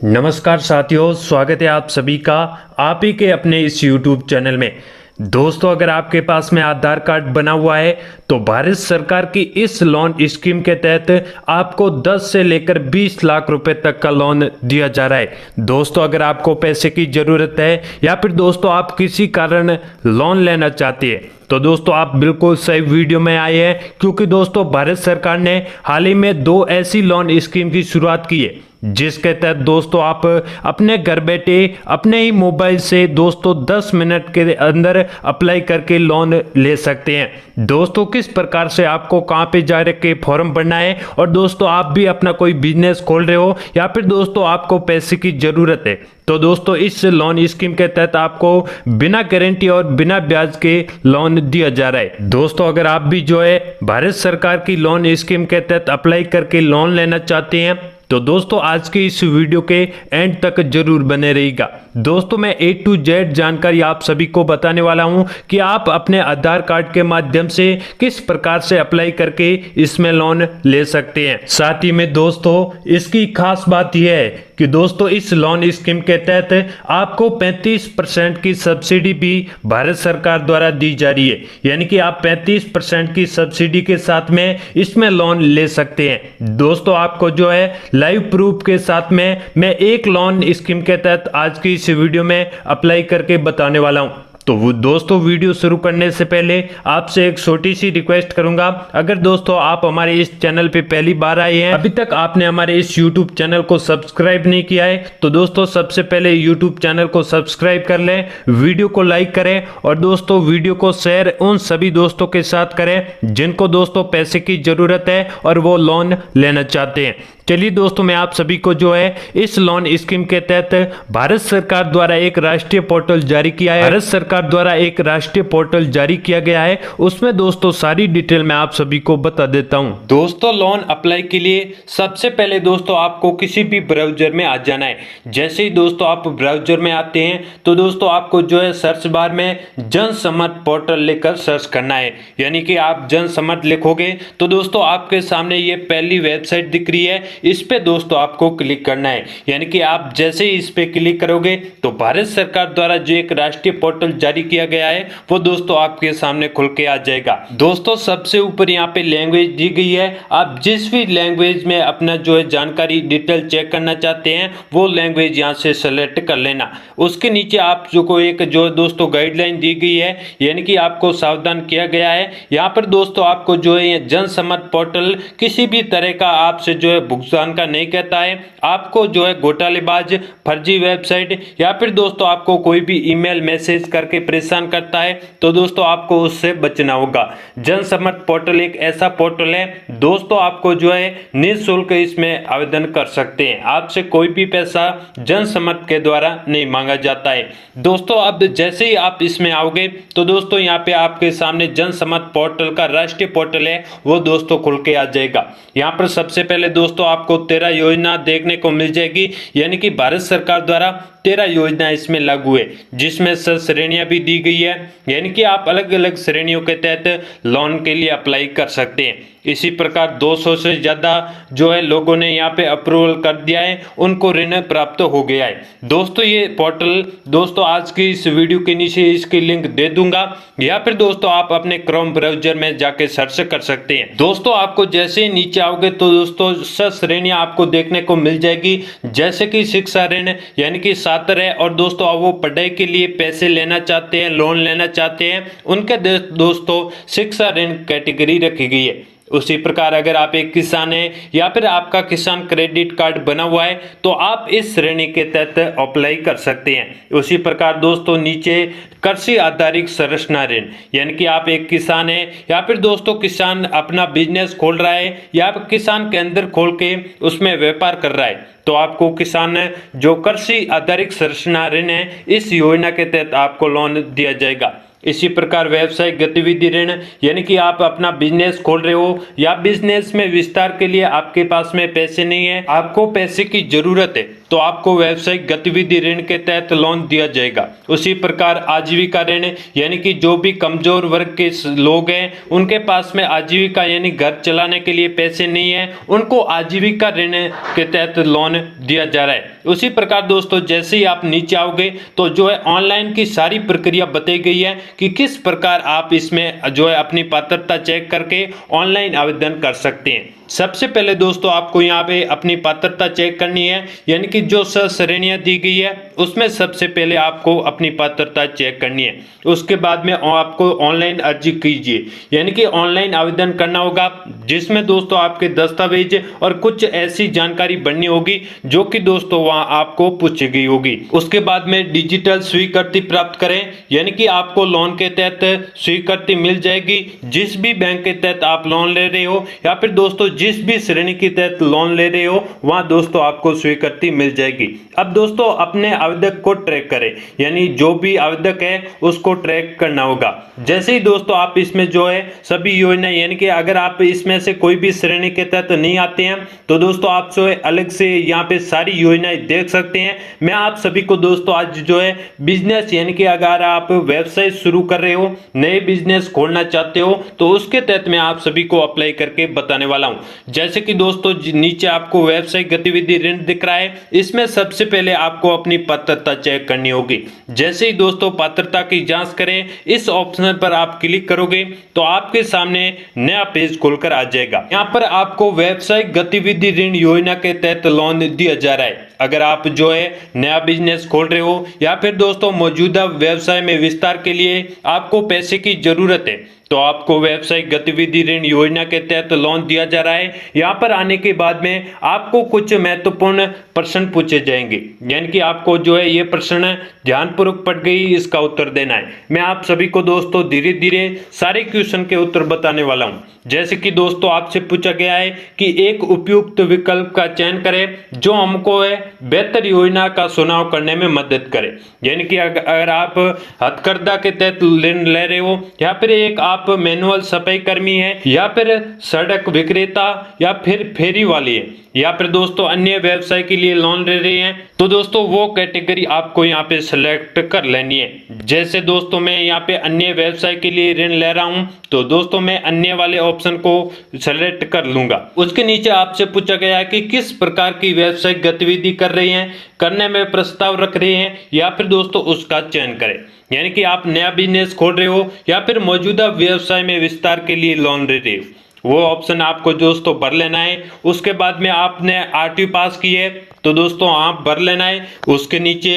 नमस्कार साथियों, स्वागत है आप सभी का आप ही के अपने इस YouTube चैनल में। दोस्तों, अगर आपके पास में आधार कार्ड बना हुआ है तो भारत सरकार की इस लोन स्कीम के तहत आपको 10 से लेकर 20 लाख रुपए तक का लोन दिया जा रहा है। दोस्तों, अगर आपको पैसे की ज़रूरत है या फिर दोस्तों आप किसी कारण लोन लेना चाहते हैं तो दोस्तों आप बिल्कुल सही वीडियो में आए हैं, क्योंकि दोस्तों भारत सरकार ने हाल ही में 2 ऐसी लोन स्कीम की शुरुआत की है जिसके तहत दोस्तों आप अपने घर बैठे अपने ही मोबाइल से दोस्तों 10 मिनट के अंदर अप्लाई करके लोन ले सकते हैं। दोस्तों, किस प्रकार से आपको कहां पे जा के फॉर्म भरना है, और दोस्तों आप भी अपना कोई बिजनेस खोल रहे हो या फिर दोस्तों आपको पैसे की जरूरत है तो दोस्तों इस लोन स्कीम के तहत आपको बिना गारंटी और बिना ब्याज के लोन दिया जा रहा है। दोस्तों, अगर आप भी जो है भारत सरकार की लोन स्कीम के तहत अप्लाई करके लोन लेना चाहते हैं तो दोस्तों आज के इस वीडियो के एंड तक जरूर बने रहिएगा। दोस्तों, मैं A to Z जानकारी आप सभी को बताने वाला हूं कि आप अपने आधार कार्ड के माध्यम से किस प्रकार से अप्लाई करके इसमें लोन ले सकते हैं। साथ ही में दोस्तों इसकी खास बात यह है कि दोस्तों इस लोन स्कीम के तहत आपको 35% की सब्सिडी भी भारत सरकार द्वारा दी जा रही है, यानी कि आप 35% की सब्सिडी के साथ में इसमें लोन ले सकते हैं। दोस्तों, आपको जो है लाइव प्रूफ के साथ में मैं एक लोन स्कीम के तहत आज की इस वीडियो में अप्लाई करके बताने वाला हूं। तो दोस्तों वीडियो शुरू करने से पहले आपसे एक छोटी सी रिक्वेस्ट करूंगा, अगर दोस्तों आप हमारे इस चैनल पे पहली बार आए हैं, अभी तक आपने हमारे इस YouTube चैनल को सब्सक्राइब नहीं किया है तो दोस्तों सबसे पहले YouTube चैनल को सब्सक्राइब कर लें, वीडियो को लाइक करें और दोस्तों वीडियो को शेयर उन सभी दोस्तों के साथ करें जिनको दोस्तों पैसे की जरूरत है और वो लोन लेना चाहते हैं। चलिए दोस्तों, मैं आप सभी को जो है इस लोन स्कीम के तहत भारत सरकार द्वारा एक राष्ट्रीय पोर्टल जारी किया है, भारत सरकार द्वारा एक राष्ट्रीय पोर्टल जारी किया गया है, उसमें दोस्तों सारी डिटेल मैं आप सभी को बता देता हूं। दोस्तों, लोन अप्लाई के लिए सबसे पहले दोस्तों आपको किसी भी ब्राउजर में आ जाना है। जैसे ही दोस्तों आप ब्राउजर में आते हैं तो दोस्तों आपको जो है सर्च बार में जन समर्थ पोर्टल लेकर सर्च करना है, यानी कि आप जन समर्थ लिखोगे तो दोस्तों आपके सामने ये पहली वेबसाइट दिख रही है, इस पे दोस्तों आपको क्लिक करना है। यानी कि आप जैसे ही इस पे क्लिक करोगे तो भारत सरकार द्वारा जो एक राष्ट्रीय पोर्टल जारी किया गया है वो दोस्तों आपके सामने खुल के आ जाएगा। दोस्तों, सबसे ऊपर यहाँ पे लैंग्वेज दी गई है, आप जिस भी लैंग्वेज में अपना जो है जानकारी डिटेल चेक करना चाहते हैं वो लैंग्वेज यहाँ से सेलेक्ट कर लेना। उसके नीचे आप जो को एक जो दोस्तों गाइडलाइन दी गई है, यानी कि आपको सावधान किया गया है। यहाँ पर दोस्तों आपको जो है जन समर्थ पोर्टल किसी भी तरह का आपसे जो है भुगतान का नहीं कहता है, आपको जो है घोटालेबाज फर्जी वेबसाइट या फिर दोस्तों आपको कोई भी ईमेल मैसेज करके परेशान करता है तो दोस्तों आपको उससे बचना होगा। जन समर्थ पोर्टल एक ऐसा पोर्टल है दोस्तों, आपको जो है निःशुल्क इसमें आवेदन कर सकते हैं, आपसे कोई भी पैसा जन समर्थ के द्वारा नहीं मांगा जाता है। दोस्तों, अब जैसे ही आप इसमें आओगे तो दोस्तों यहाँ पे आपके सामने जन समर्थ पोर्टल का राष्ट्रीय पोर्टल है वो दोस्तों खुल के आ जाएगा। यहाँ पर सबसे पहले दोस्तों आपको 13 योजना देखने को मिल जाएगी, यानी कि भारत सरकार द्वारा 13 योजना इसमें लागू है, जिसमें श्रेणियां भी दी गई है, यानी कि आप अलग अलग श्रेणियों के तहत लोन के लिए अप्लाई कर सकते हैं। इसी प्रकार 200 से ज्यादा जो है लोगों ने यहाँ पे अप्रूवल कर दिया है, उनको ऋण प्राप्त हो गया है। दोस्तों, ये पोर्टल दोस्तों आज की इस वीडियो के नीचे इसकी लिंक दे दूंगा, या फिर दोस्तों आप अपने क्रोम ब्राउजर में जाके सर्च कर सकते हैं। दोस्तों, आपको जैसे ही नीचे आओगे तो दोस्तों 6 श्रेणियां आपको देखने को मिल जाएगी, जैसे कि शिक्षा ऋण यानी कि छात्र है और दोस्तों वो पढ़ाई के लिए पैसे लेना चाहते हैं, लोन लेना चाहते हैं, उनके दोस्तों शिक्षा ऋण कैटेगरी रखी गई है। उसी प्रकार अगर आप एक किसान हैं या फिर आपका किसान क्रेडिट कार्ड बना हुआ है तो आप इस श्रेणी के तहत अप्लाई कर सकते हैं। उसी प्रकार दोस्तों नीचे कृषि आधारित संरचना ऋण, यानी कि आप एक किसान हैं या फिर दोस्तों किसान अपना बिजनेस खोल रहा है या किसान केंद्र खोल के उसमें व्यापार कर रहा है तो आपको किसान जो कृषि आधारित संरचना ऋण है इस योजना के तहत आपको लोन दिया जाएगा। इसी प्रकार व्यवसायिक गतिविधि ऋण, यानी कि आप अपना बिजनेस खोल रहे हो या बिजनेस में विस्तार के लिए आपके पास में पैसे नहीं है, आपको पैसे की जरूरत है तो आपको व्यवसायिक गतिविधि ऋण के तहत लोन दिया जाएगा। उसी प्रकार आजीविका ऋण, यानी कि जो भी कमजोर वर्ग के लोग हैं उनके पास में आजीविका यानी घर चलाने के लिए पैसे नहीं है, उनको आजीविका ऋण के तहत लोन दिया जा रहा है। उसी प्रकार दोस्तों जैसे ही आप नीचे आओगे तो जो है ऑनलाइन की सारी प्रक्रिया बताई गई है कि किस प्रकार आप इसमें जो है अपनी पात्रता चेक करके ऑनलाइन आवेदन कर सकते हैं। सबसे पहले दोस्तों आपको यहाँ पे अपनी पात्रता चेक करनी है, यानी कि जो श्रेणियां दी गई है उसमें सबसे पहले आपको अपनी पात्रता चेक करनी है। उसके बाद में आपको ऑनलाइन अर्जी कीजिए, यानी कि ऑनलाइन आवेदन करना होगा, जिसमें दोस्तों आपके दस्तावेज और कुछ ऐसी जानकारी भरनी होगी जो कि दोस्तों वहां आपको पूछी गई होगी। उसके बाद में डिजिटल स्वीकृति प्राप्त करें, यानी कि आपको लोन के तहत स्वीकृति मिल जाएगी। जिस भी बैंक के तहत आप लोन ले रहे हो या फिर दोस्तों जिस भी श्रेणी के तहत लोन ले रहे हो वहां दोस्तों आपको स्वीकृति मिल जाएगी। अब दोस्तों अपने आवेदक को ट्रैक करें, यानी जो भी आवेदक है उसको ट्रैक करना होगा। जैसे ही दोस्तों आप इसमें जो है सभी योजना, यानी कि अगर आप इसमें से कोई भी श्रेणी के तहत नहीं आते हैं तो दोस्तों आप जो है अलग से यहाँ पे सारी योजनाएं देख सकते हैं। मैं आप सभी को दोस्तों आज जो है बिजनेस, यानी कि अगर आप व्यवसाय शुरू कर रहे हो, नए बिजनेस खोलना चाहते हो तो उसके तहत मैं आप सभी को अप्लाई करके बताने वाला हूं। जैसे कि दोस्तों नीचे आपको व्यवसायिक गतिविधि ऋण दिख रहा है, इसमें सबसे पहले आपको अपनी पात्रता चेक करनी होगी। जैसे ही दोस्तों पात्रता की जांच करें, इस ऑप्शन पर आप क्लिक करोगे तो आपके सामने नया पेज खुलकर आ जाएगा। यहाँ पर आपको व्यवसायिक गतिविधि ऋण योजना के तहत लोन दिया जा रहा है। अगर आप जो है नया बिजनेस खोल रहे हो या फिर दोस्तों मौजूदा व्यवसाय में विस्तार के लिए आपको पैसे की जरूरत है तो आपको व्यवसायिक गतिविधि ऋण योजना के तहत लोन दिया जा रहा है। यहाँ पर आने के बाद में आपको कुछ महत्वपूर्ण प्रश्न पूछे जाएंगे, यानी कि आपको जो है ये प्रश्न ध्यानपूर्वक पढ़ गई इसका उत्तर देना है। मैं आप सभी को दोस्तों धीरे धीरे सारे क्वेश्चन के उत्तर बताने वाला हूँ। जैसे कि दोस्तों आपसे पूछा गया है कि एक उपयुक्त विकल्प का चयन करें जो हमको है बेहतर योजना का चुनाव करने में मदद करे। यानी कि अगर आप हथकरघा के तहत ऋण ले रहे हो या फिर एक आप मैनुअल सफाई कर्मी है या फिर सड़क विक्रेता या फिर फेरी वाली है या फिर दोस्तों अन्य व्यवसाय के लिए लोन ले रहे हैं तो दोस्तों वो कैटेगरी आपको यहाँ पे सिलेक्ट कर लेनी है। जैसे दोस्तों मैं यहाँ पे अन्य व्यवसाय के लिए ऋण ले रहा हूँ तो दोस्तों मैं अन्य वाले ऑप्शन को सेलेक्ट कर लूंगा। उसके नीचे आपसे पूछा गया है कि किस प्रकार की व्यवसायिक गतिविधि कर रहे हैं, करने में प्रस्ताव रख रहे हैं या फिर दोस्तों उसका चयन करें। यानी कि आप नया बिजनेस खोल रहे हो या फिर मौजूदा व्यवसाय में विस्तार के लिए लोन ले रहे हो, वो ऑप्शन आपको दोस्तों भर लेना है। उसके बाद में आपने आरटीओ पास की है तो दोस्तों आप भर लेना है। उसके नीचे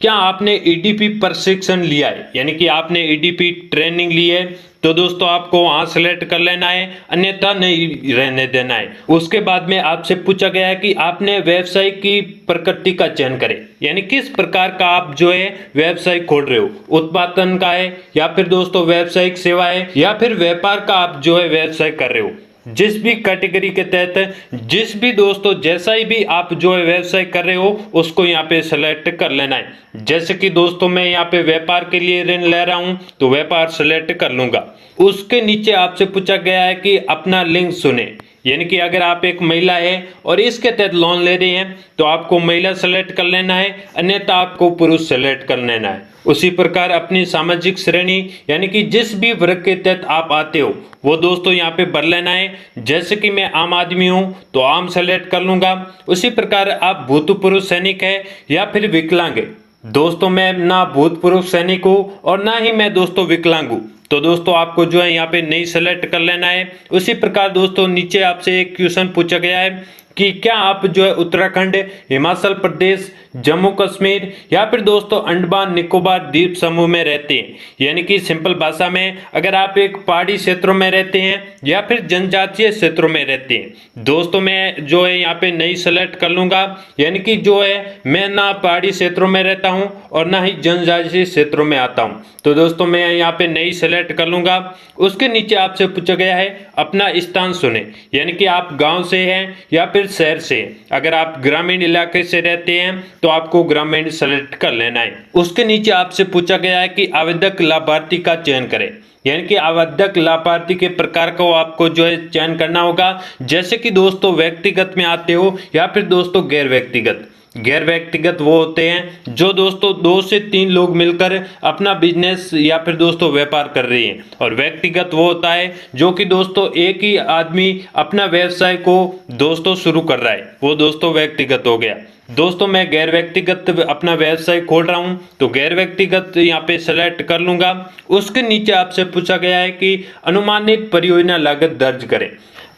क्या आपने ईडीपी प्रशिक्षण लिया है, यानी कि आपने ईडीपी ट्रेनिंग ली है तो दोस्तों आपको वहां सेलेक्ट कर लेना है, अन्यथा नहीं रहने देना है। उसके बाद में आपसे पूछा गया है कि आपने व्यवसाय की प्रकृति का चयन करें, यानी किस प्रकार का आप जो है व्यवसाय खोल रहे हो, उत्पादन का है या फिर दोस्तों व्यावसायिक सेवा है या फिर व्यापार का आप जो है व्यवसाय कर रहे हो। जिस भी कैटेगरी के तहत जिस भी दोस्तों जैसा ही भी आप जो है व्यवसाय कर रहे हो उसको यहाँ पे सेलेक्ट कर लेना है। जैसे कि दोस्तों मैं यहाँ पे व्यापार के लिए ऋण ले रहा हूँ तो व्यापार सेलेक्ट कर लूंगा। उसके नीचे आपसे पूछा गया है कि अपना लिंग चुने, यानी कि अगर आप एक महिला है और इसके तहत लोन ले रहे हैं तो आपको महिला सेलेक्ट कर लेना है, अन्यथा आपको पुरुष सेलेक्ट कर लेना है। उसी प्रकार अपनी सामाजिक श्रेणी, यानी कि जिस भी वर्ग के तहत आप आते हो वो दोस्तों यहाँ पे भर लेना है। जैसे कि मैं आम आदमी हूँ तो आम सेलेक्ट कर लूंगा। उसी प्रकार आप भूतपूर्व सैनिक है या फिर विकलांग है, दोस्तों मैं ना भूतपूर्व सैनिक हूँ और ना ही मैं दोस्तों विकलांग हूँ तो दोस्तों आपको जो है यहाँ पे नहीं सेलेक्ट कर लेना है। उसी प्रकार दोस्तों नीचे आपसे एक क्वेश्चन पूछा गया है कि क्या आप जो है उत्तराखंड, हिमाचल प्रदेश, जम्मू कश्मीर या फिर दोस्तों अंडमान निकोबार द्वीप समूह में रहते हैं। यानी कि सिंपल भाषा में अगर आप एक पहाड़ी क्षेत्रों में रहते हैं या फिर जनजातीय क्षेत्रों में रहते हैं। दोस्तों मैं जो है यहाँ पे नहीं सेलेक्ट कर लूंगा, यानी कि जो है मैं ना पहाड़ी क्षेत्रों में रहता हूँ और ना ही जनजातीय क्षेत्रों में आता हूँ तो दोस्तों मैं यहाँ पे नहीं सेलेक्ट कर लूंगा। उसके नीचे आपसे पूछा गया है अपना स्थान चुने, यानी कि आप गाँव से हैं या फिर शहर से। अगर आप ग्रामीण इलाके से रहते हैं तो आपको ग्रामीण सेलेक्ट कर लेना है। उसके नीचे आपसे पूछा गया है कि आवेदक लाभार्थी का चयन करें, यानी कि आवेदक लाभार्थी के प्रकार को आपको जो है चयन करना होगा। जैसे कि दोस्तों व्यक्तिगत में आते हो या फिर दोस्तों गैर व्यक्तिगत। गैर व्यक्तिगत वो होते हैं जो दोस्तों 2 से 3 लोग मिलकर अपना बिजनेस या फिर दोस्तों व्यापार कर रहे हैं। और व्यक्तिगत वो होता है जो कि दोस्तों एक ही आदमी अपना व्यवसाय को दोस्तों शुरू कर रहा है, वो दोस्तों व्यक्तिगत हो गया। दोस्तों मैं गैर व्यक्तिगत अपना व्यवसाय खोल रहा हूं, तो गैर व्यक्तिगत यहाँ पे सेलेक्ट कर लूंगा। उसके नीचे आपसे पूछा गया है कि अनुमानित परियोजना लागत दर्ज करें।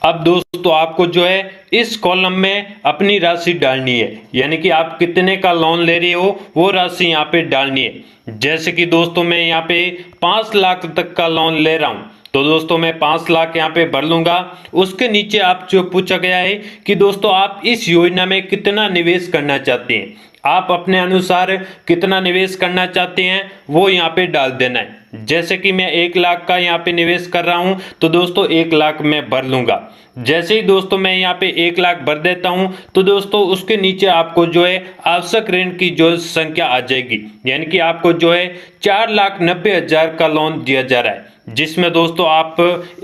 अब दोस्तों आपको जो है इस कॉलम में अपनी राशि डालनी है, यानी कि आप कितने का लोन ले रहे हो वो राशि यहाँ पे डालनी है। जैसे कि दोस्तों मैं यहाँ पे 5 लाख तक का लोन ले रहा हूं, तो दोस्तों मैं 5 लाख यहाँ पे भर लूंगा। उसके नीचे आप जो पूछा गया है कि दोस्तों आप इस योजना में कितना निवेश करना चाहते हैं, आप अपने अनुसार कितना निवेश करना चाहते हैं वो यहाँ पे डाल देना है। जैसे कि मैं 1 लाख का यहाँ पे निवेश कर रहा हूं, तो दोस्तों 1 लाख मैं भर लूंगा। जैसे ही दोस्तों मैं यहाँ पे 1 लाख भर देता हूं, तो दोस्तों उसके नीचे आपको जो है आवश्यक ऋण की जो संख्या आ जाएगी, यानी कि आपको जो है 4,90,000 का लोन दिया जा रहा है, जिसमें दोस्तों आप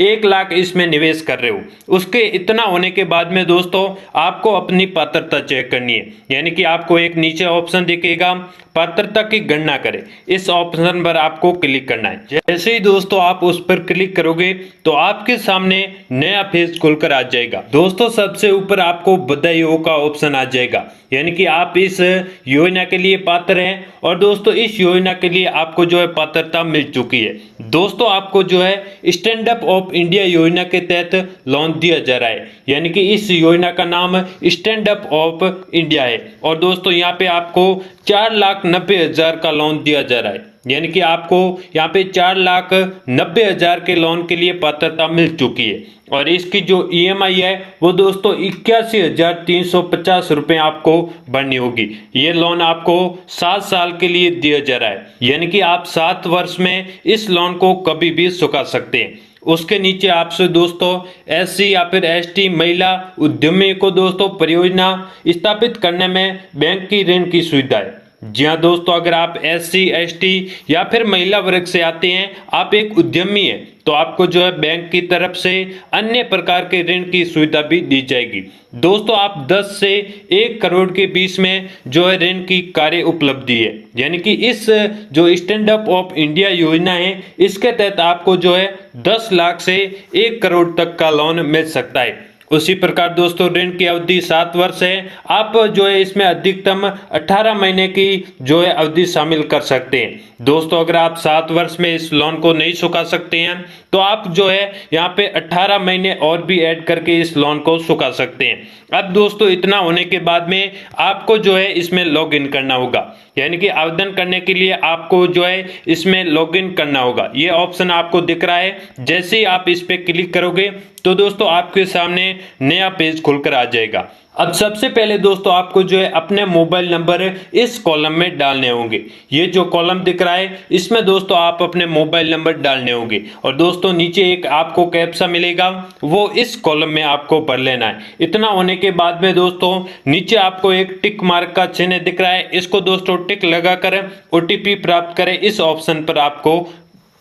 1 लाख इसमें निवेश कर रहे हो। उसके इतना होने के बाद में दोस्तों आपको अपनी पात्रता चेक करनी है, यानी कि आपको एक नीचे ऑप्शन दिखेगा पात्रता की गणना करें, इस ऑप्शन पर आपको क्लिक करना है। जैसे ही दोस्तों आप उस पर क्लिक करोगे तो आपके सामने नया पेज खुलकर आ जाएगा। दोस्तों सबसे ऊपर आपको बधाई हो का ऑप्शन आ जाएगा, यानी कि आप इस योजना के लिए पात्र हैं और दोस्तों इस योजना के लिए आपको जो है पात्रता मिल चुकी है। दोस्तों आपको जो है स्टैंड अप ऑफ इंडिया योजना के तहत लोन दिया जा रहा है, यानी कि इस योजना का नाम स्टैंड अप ऑफ इंडिया है। और दोस्तों यहाँ पे आपको 4,90,000 का लोन दिया जा रहा है, यानी कि आपको यहाँ पे 4,90,000 के लोन के लिए पात्रता मिल चुकी है। और इसकी जो EMI है वो दोस्तों 81,350 रुपये आपको भरनी होगी। ये लोन आपको 7 साल के लिए दिया जा रहा है, यानी कि आप 7 वर्ष में इस लोन को कभी भी चुका सकते हैं। उसके नीचे आपसे दोस्तों SC या फिर ST महिला उद्यमी को दोस्तों परियोजना स्थापित करने में बैंक की ऋण की सुविधा है। जी हाँ दोस्तों, अगर आप SC ST या फिर महिला वर्ग से आते हैं, आप एक उद्यमी हैं, तो आपको जो है बैंक की तरफ से अन्य प्रकार के ऋण की सुविधा भी दी जाएगी। दोस्तों आप 10 से 1 करोड़ के बीच में जो है ऋण की कार्य उपलब्धि है, यानी कि इस जो स्टैंड अप ऑफ इंडिया योजना है इसके तहत आपको जो है 10 लाख से 1 करोड़ तक का लोन मिल सकता है। उसी प्रकार दोस्तों ऋण की अवधि 7 वर्ष है। आप जो है इसमें अधिकतम 18 महीने की जो है अवधि शामिल कर सकते हैं। दोस्तों अगर आप 7 वर्ष में इस लोन को नहीं चुका सकते हैं तो आप जो है यहाँ पे 18 महीने और भी ऐड करके इस लोन को चुका सकते हैं। अब दोस्तों इतना होने के बाद में आपको जो है इसमें लॉगिन करना होगा, यानी कि आवेदन करने के लिए आपको जो है इसमें लॉगिन करना होगा। ये ऑप्शन आपको दिख रहा है, जैसे ही आप इस पे क्लिक करोगे तो दोस्तों आपके सामने नया पेज खुलकर आ जाएगा। अब सबसे पहले दोस्तों आपको जो है अपने मोबाइल नंबर इस कॉलम में डालने होंगे। ये जो कॉलम दिख रहा है इसमें दोस्तों आप अपने मोबाइल नंबर डालने होंगे और दोस्तों नीचे एक आपको कैप्चा मिलेगा, वो इस कॉलम में आपको भर लेना है। इतना होने के बाद में दोस्तों नीचे आपको एक टिक मार्क का चिन्ह दिख रहा है, इसको दोस्तों टिक लगाकर OTP प्राप्त करें, इस ऑप्शन पर आपको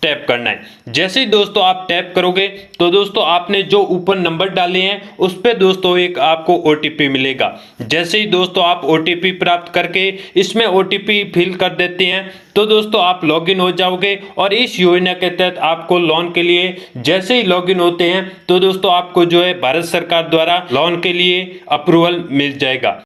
टैप करना है। जैसे ही दोस्तों आप टैप करोगे तो दोस्तों आपने जो ऊपर नंबर डाले हैं उस पे दोस्तों एक आपको OTP मिलेगा। जैसे ही दोस्तों आप OTP प्राप्त करके इसमें OTP फिल कर देते हैं तो दोस्तों आप लॉगिन हो जाओगे और इस योजना के तहत आपको लोन के लिए जैसे ही लॉगिन होते हैं तो दोस्तों आपको जो है भारत सरकार द्वारा लोन के लिए अप्रूवल मिल जाएगा।